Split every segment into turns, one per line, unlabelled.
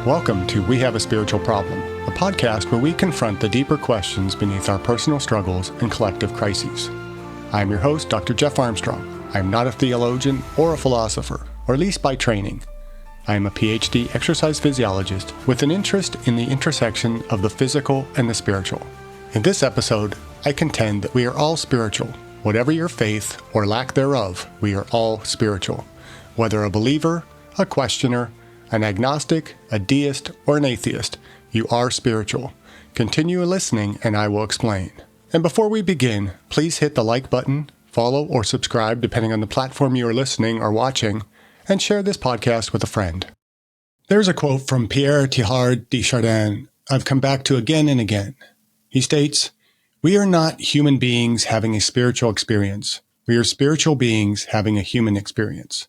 Welcome to We Have a Spiritual Problem, a podcast where we confront the deeper questions beneath our personal struggles and collective crises. I'm your host, Dr. Jeff Armstrong. I'm not a theologian or a philosopher, or at least by training. I am a PhD exercise physiologist with an interest in the intersection of the physical and the spiritual. In this episode, I contend that we are all spiritual. Whatever your faith or lack thereof, we are all spiritual. Whether a believer, a questioner, an agnostic, a deist, or an atheist, you are spiritual. Continue listening and I will explain. And before we begin, please hit the like button, follow or subscribe depending on the platform you are listening or watching, and share this podcast with a friend. There's a quote from Pierre Teilhard de Chardin I've come back to again and again. He states, "We are not human beings having a spiritual experience. We are spiritual beings having a human experience."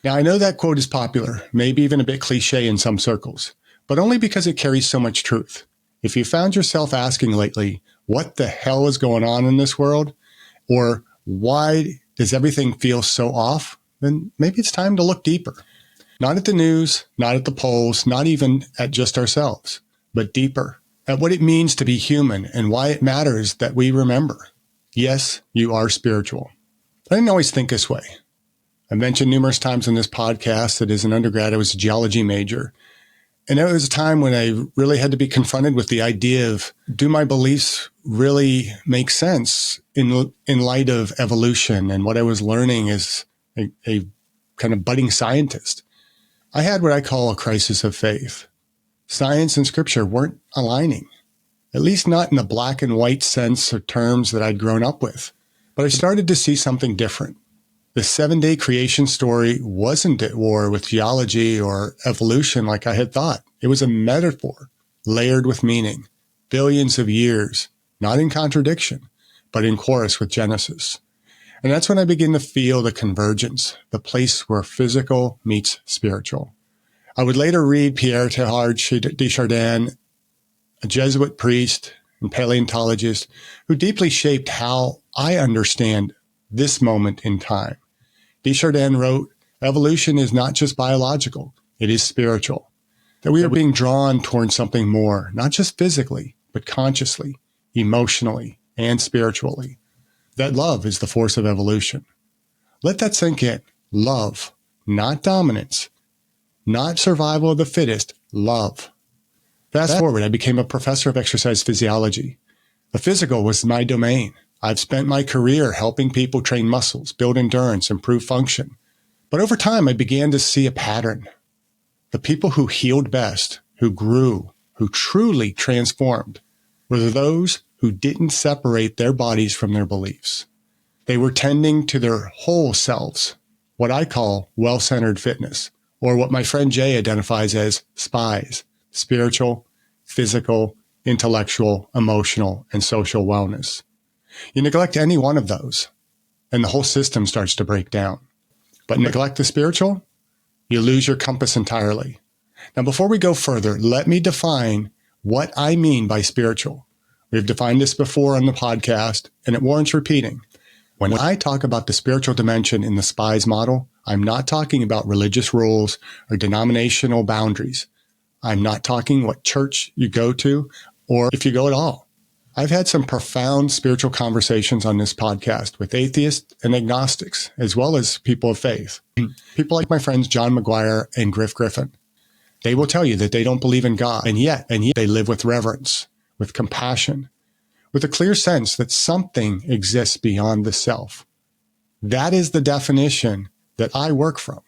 Now, I know that quote is popular, maybe even a bit cliche in some circles, but only because it carries so much truth. If you found yourself asking lately, what the hell is going on in this world? Or why does everything feel so off? Then maybe it's time to look deeper. Not at the news, not at the polls, not even at just ourselves, but deeper at what it means to be human and why it matters that we remember. Yes, you are spiritual. I didn't always think this way. I mentioned numerous times in this podcast that as an undergrad, I was a geology major. And it was a time when I really had to be confronted with the idea of, do my beliefs really make sense in light of evolution and what I was learning as a kind of budding scientist? I had what I call a crisis of faith. Science and scripture weren't aligning, at least not in the black and white sense or terms that I'd grown up with. But I started to see something different. The 7-day creation story wasn't at war with geology or evolution like I had thought. It was a metaphor layered with meaning, billions of years, not in contradiction, but in chorus with Genesis. And that's when I began to feel the convergence, the place where physical meets spiritual. I would later read Pierre Teilhard de Chardin, a Jesuit priest and paleontologist who deeply shaped how I understand this moment in time. De Chardin wrote, "Evolution is not just biological, it is spiritual." That we are being drawn towards something more, not just physically, but consciously, emotionally, and spiritually. That love is the force of evolution. Let that sink in. Love, not dominance, not survival of the fittest, love. Fast forward, I became a professor of exercise physiology. The physical was my domain. I've spent my career helping people train muscles, build endurance, improve function. But over time, I began to see a pattern. The people who healed best, who grew, who truly transformed, were those who didn't separate their bodies from their beliefs. They were tending to their whole selves, what I call well-centered fitness, or what my friend Jay identifies as SPIES, spiritual, physical, intellectual, emotional, and social wellness. You neglect any one of those, and the whole system starts to break down. But neglect the spiritual, you lose your compass entirely. Now, before we go further, let me define what I mean by spiritual. We've defined this before on the podcast, and it warrants repeating. When I talk about the spiritual dimension in the SPIES model, I'm not talking about religious rules or denominational boundaries. I'm not talking what church you go to or if you go at all. I've had some profound spiritual conversations on this podcast with atheists and agnostics, as well as people of faith. People like my friends John McGuire and Griff Griffin. They will tell you that they don't believe in God, and yet they live with reverence, with compassion, with a clear sense that something exists beyond the self. That is the definition that I work from.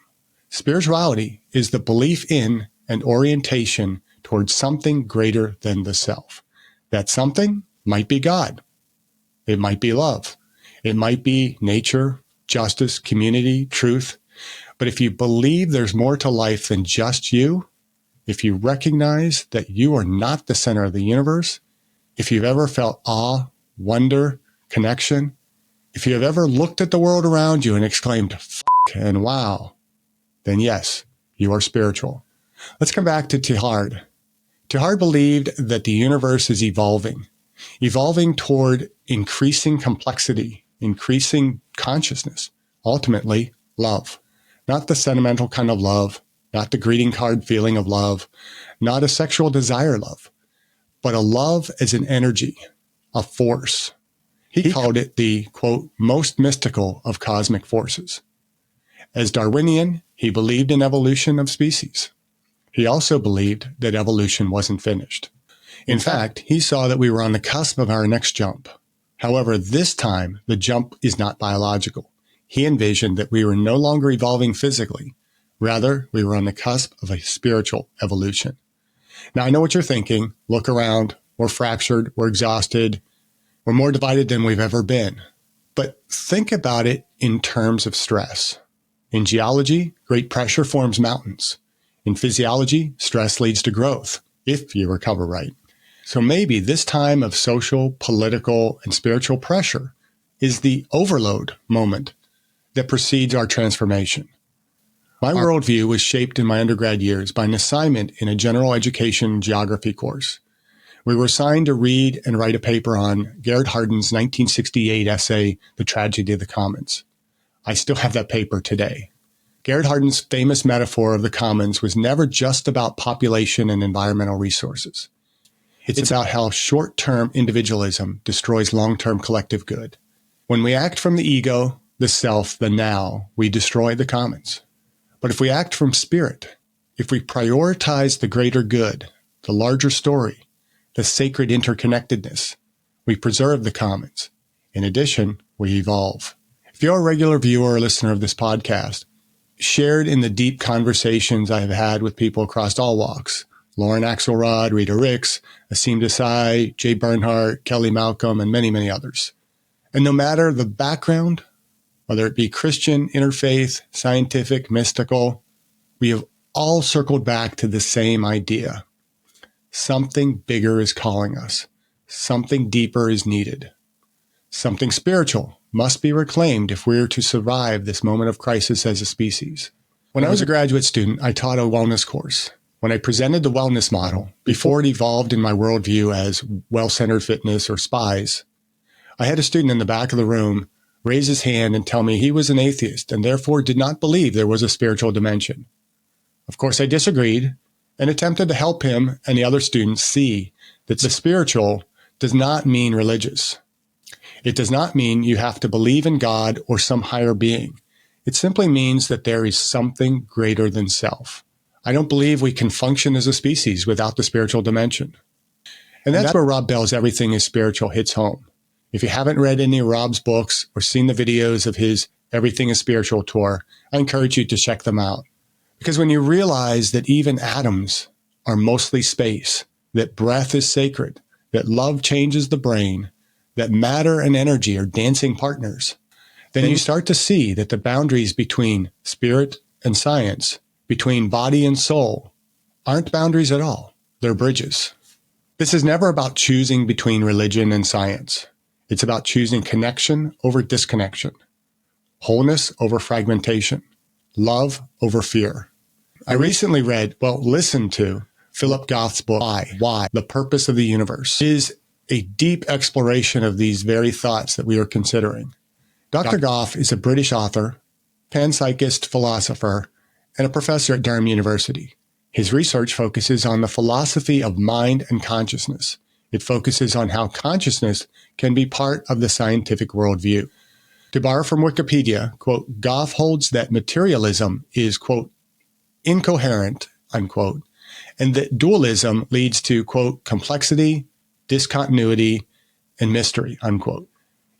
Spirituality is the belief in and orientation towards something greater than the self. That something might be God. It might be love. It might be nature, justice, community, truth. But if you believe there's more to life than just you, if you recognize that you are not the center of the universe, if you've ever felt awe, wonder, connection, if you have ever looked at the world around you and exclaimed, "F*** and wow," then yes, you are spiritual. Let's come back to Teilhard. Teilhard believed that the universe is evolving toward increasing complexity, increasing consciousness, ultimately love. Not the sentimental kind of love, not the greeting card feeling of love, not a sexual desire love, but a love as an energy, a force. He called it the, quote, most mystical of cosmic forces. As Darwinian, he believed in evolution of species. He also believed that evolution wasn't finished. In fact, he saw that we were on the cusp of our next jump. However, this time, the jump is not biological. He envisioned that we were no longer evolving physically. Rather, we were on the cusp of a spiritual evolution. Now, I know what you're thinking. Look around. We're fractured. We're exhausted. We're more divided than we've ever been. But think about it in terms of stress. In geology, great pressure forms mountains. In physiology, stress leads to growth, if you recover right. So maybe this time of social, political, and spiritual pressure is the overload moment that precedes our transformation. My worldview was shaped in my undergrad years by an assignment in a general education geography course. We were assigned to read and write a paper on Garrett Hardin's 1968 essay, The Tragedy of the Commons. I still have that paper today. Garrett Hardin's famous metaphor of the commons was never just about population and environmental resources. It's about how short-term individualism destroys long-term collective good. When we act from the ego, the self, the now, we destroy the commons. But if we act from spirit, if we prioritize the greater good, the larger story, the sacred interconnectedness, we preserve the commons. In addition, we evolve. If you're a regular viewer or listener of this podcast, shared in the deep conversations I have had with people across all walks, Lauren Axelrod, Rita Ricks, Asim Desai, Jay Bernhardt, Kelly Malcolm, and many, many others. And no matter the background, whether it be Christian, interfaith, scientific, mystical, we have all circled back to the same idea. Something bigger is calling us. Something deeper is needed. Something spiritual must be reclaimed if we are to survive this moment of crisis as a species. When I was a graduate student, I taught a wellness course. When I presented the wellness model, before it evolved in my worldview as well-centered fitness or SPIES, I had a student in the back of the room raise his hand and tell me he was an atheist and therefore did not believe there was a spiritual dimension. Of course, I disagreed and attempted to help him and the other students see that the spiritual does not mean religious. It does not mean you have to believe in God or some higher being. It simply means that there is something greater than self. I don't believe we can function as a species without the spiritual dimension. And that's where Rob Bell's Everything is Spiritual hits home. If you haven't read any of Rob's books or seen the videos of his Everything is Spiritual tour, I encourage you to check them out. Because when you realize that even atoms are mostly space, that breath is sacred, that love changes the brain, that matter and energy are dancing partners, then you start to see that the boundaries between spirit and science, between body and soul, aren't boundaries at all. They're bridges. This is never about choosing between religion and science. It's about choosing connection over disconnection, wholeness over fragmentation, love over fear. I recently listened to Philip Goff's book, Why? The Purpose of the Universe. It is a deep exploration of these very thoughts that we are considering. Dr. Goff is a British author, panpsychist philosopher, and a professor at Durham University. His research focuses on the philosophy of mind and consciousness. It focuses on how consciousness can be part of the scientific worldview. To borrow from Wikipedia, quote, Goff holds that materialism is, quote, incoherent, unquote, and that dualism leads to, quote, complexity, discontinuity, and mystery, unquote.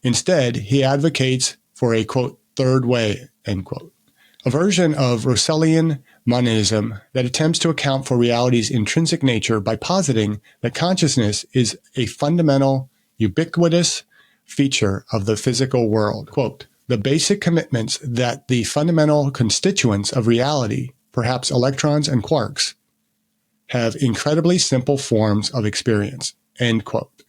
Instead, he advocates for a, quote, third way, end quote, a version of Russellian monism that attempts to account for reality's intrinsic nature by positing that consciousness is a fundamental, ubiquitous feature of the physical world. Quote, the basic commitments that the fundamental constituents of reality, perhaps electrons and quarks, have incredibly simple forms of experience, end quote.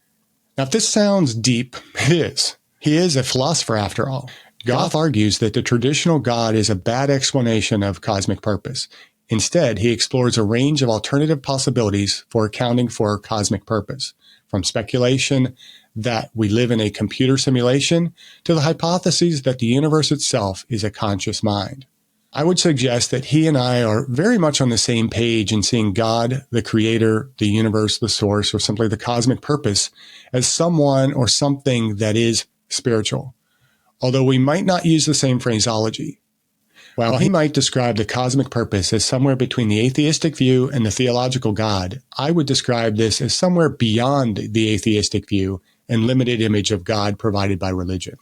Now, if this sounds deep, it is. He is a philosopher after all. Goff argues that the traditional God is a bad explanation of cosmic purpose. Instead, he explores a range of alternative possibilities for accounting for cosmic purpose, from speculation that we live in a computer simulation to the hypothesis that the universe itself is a conscious mind. I would suggest that he and I are very much on the same page in seeing God, the creator, the universe, the source, or simply the cosmic purpose as someone or something that is spiritual. Although we might not use the same phraseology. While he might describe the cosmic purpose as somewhere between the atheistic view and the theological God, I would describe this as somewhere beyond the atheistic view and limited image of God provided by religion.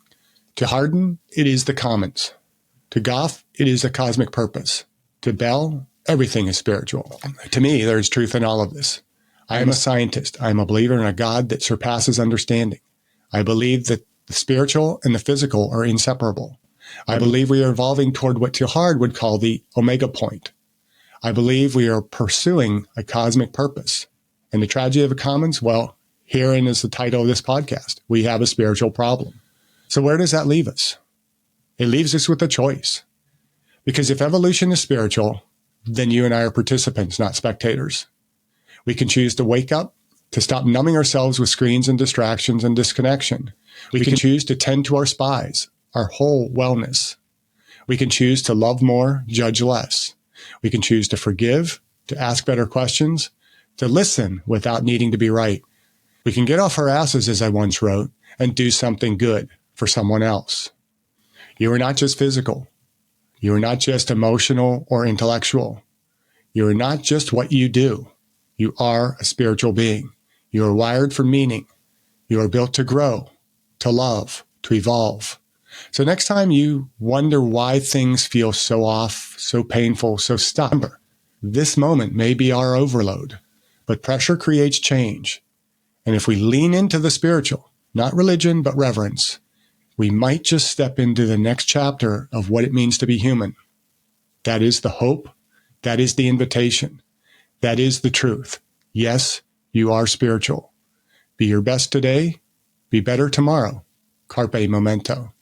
To Hardin, it is the commons. To Goff, it is a cosmic purpose. To Bell, everything is spiritual. To me, there is truth in all of this. I am a scientist. I am a believer in a God that surpasses understanding. I believe that the spiritual and the physical are inseparable. I believe we are evolving toward what Teilhard would call the omega point. I believe we are pursuing a cosmic purpose. And the tragedy of the commons, well, herein is the title of this podcast. We have a spiritual problem. So where does that leave us? It leaves us with a choice. Because if evolution is spiritual, then you and I are participants, not spectators. We can choose to wake up, to stop numbing ourselves with screens and distractions and disconnection. We can choose to tend to our SPIES, our whole wellness. We can choose to love more, judge less. We can choose to forgive, to ask better questions, to listen without needing to be right. We can get off our asses, as I once wrote, and do something good for someone else. You are not just physical. You are not just emotional or intellectual. You are not just what you do. You are a spiritual being. You are wired for meaning. You are built to grow, to love, to evolve. So next time you wonder why things feel so off, so painful, so stuck, remember, this moment may be our overload, but pressure creates change. And if we lean into the spiritual, not religion, but reverence, we might just step into the next chapter of what it means to be human. That is the hope. That is the invitation. That is the truth. Yes, you are spiritual. Be your best today. Be better tomorrow. Carpe memento.